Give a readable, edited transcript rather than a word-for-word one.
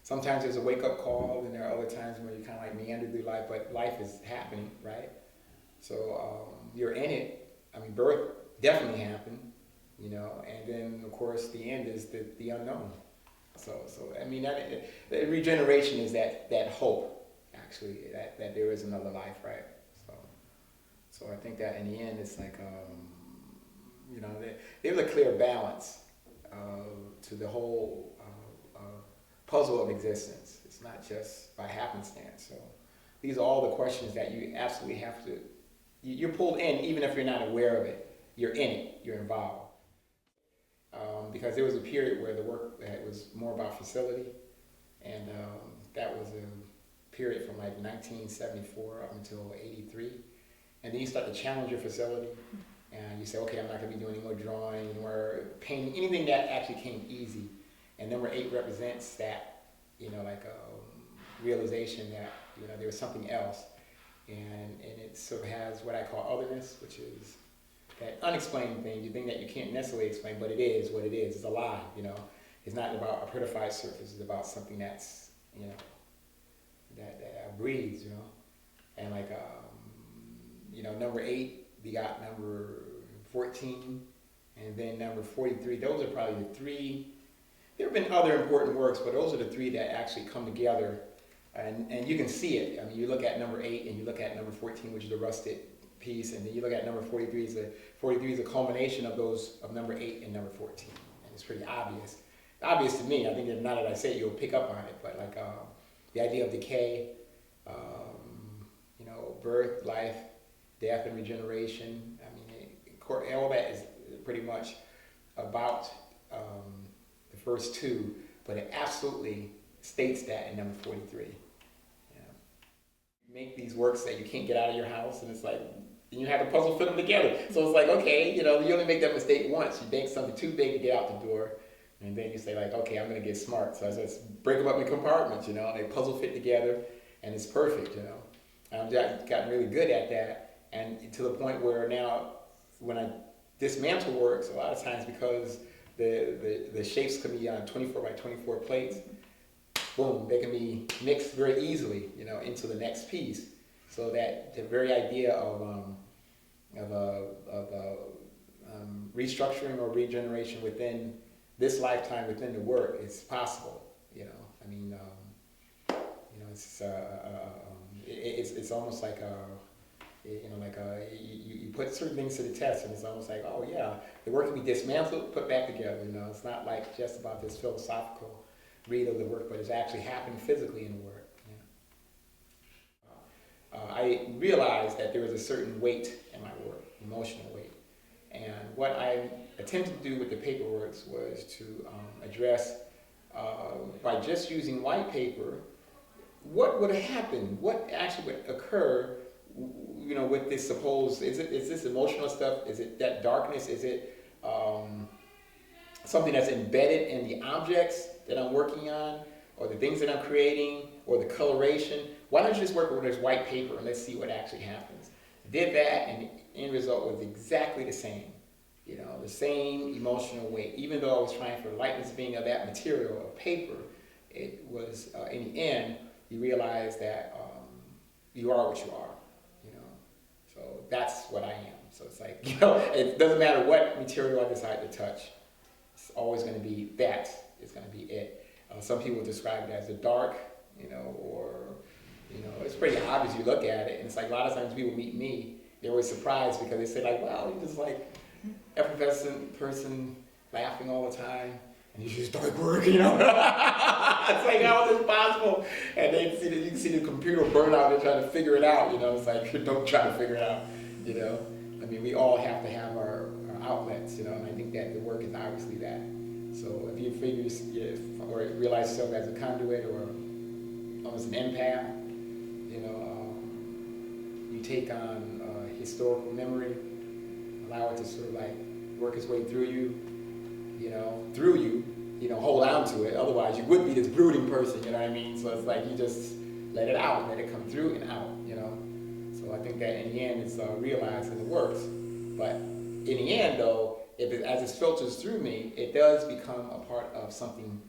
sometimes there's a wake-up call, and there are other times when you kind of like meander through life, but life is happening, right? So you're in it. I mean, birth definitely happened, you know, and then of course the end is the unknown. So I mean, the regeneration is that hope, actually, that there is another life, right? So so I think that in the end, it's like you know, there's a clear balance to the whole puzzle of existence. It's not just by happenstance. So these are all the questions that you absolutely have to. You're pulled in, even if you're not aware of it. You're in it. You're involved. Because there was a period where the work was more about facility, and that was a period from like 1974 up until '83. And then you start to challenge your facility, and you say, okay, I'm not going to be doing any more drawing, any more painting, anything that actually came easy. And number 8 represents that, you know, like a realization that, you know, there was something else. And it sort of has what I call otherness, which is that unexplained thing, the thing that you can't necessarily explain, but it is what it is. It's alive, you know. It's not about a prettified surface. It's about something that's, you know, that breathes, you know. And like, you know, number 8, we got number 14, and then number 43. Those are probably the 3. There have been other important works, but those are the 3 that actually come together, and you can see it. I mean, you look at number 8 and you look at number 14, which is the rusted piece, and then you look at number 43. 43 is a culmination of those, of number 8 and number 14, and it's pretty obvious. Obvious to me. I think that now that I say it, you'll pick up on it. But like the idea of decay, you know, birth, life, death, and regeneration. I mean, all that is pretty much about the first 2, but it absolutely states that in number 43. Yeah. You make these works that you can't get out of your house, and it's like, you have to puzzle fit them together. So it's like, okay, you know, you only make that mistake once. You make something too big to get out the door, and then you say like, okay, I'm going to get smart. So I just break them up in compartments, you know, and they puzzle fit together, and it's perfect, you know. I've gotten really good at that, and to the point where now, when I dismantle works, a lot of times because the shapes can be on 24 by 24 plates, boom, they can be mixed very easily, you know, into the next piece. So that the very idea of restructuring or regeneration within this lifetime, within the work, is possible. You know, I mean, you know, it's almost like you know, like you put certain things to the test, and it's almost like, oh yeah, the work can be dismantled, put back together. You know, it's not like just about this philosophical read of the work, but it's actually happening physically in the work. I realized that there was a certain weight in my work, emotional weight. And what I attempted to do with the paperworks was to address, by just using white paper, what would happen, what actually would occur, you know, with this supposed, is this emotional stuff, is it that darkness, is it something that's embedded in the objects that I'm working on, or the things that I'm creating, or the coloration? Why don't you just work with this white paper and let's see what actually happens? Did that, and the end result was exactly the same. You know, the same emotional weight. Even though I was trying for lightness being of that material of paper, it was, in the end, you realize that you are what you are, you know. So that's what I am. So it's like, you know, it doesn't matter what material I decide to touch. It's always going to be that. It's going to be it. Some people describe it as a dark, you know, or, you know, it's pretty obvious. You look at it, and it's like a lot of times people meet me, they're always surprised because they say like, wow, you're just like effervescent person laughing all the time, and you just dark work, you know. It's like, how is this possible? And then you can see the computer burn out, they're trying to figure it out, you know. It's like, don't try to figure it out, you know. I mean, we all have to have our outlets, you know, and I think that the work is obviously that. So if you figure, or realize yourself as a conduit or almost an empath, you know, you take on historical memory, allow it to sort of like work its way through you, you know, hold on to it. Otherwise, you would be this brooding person, you know what I mean? So it's like you just let it out, let it come through and out, you know. So I think that in the end, it's realized and it works. But in the end, though, as it filters through me, it does become a part of something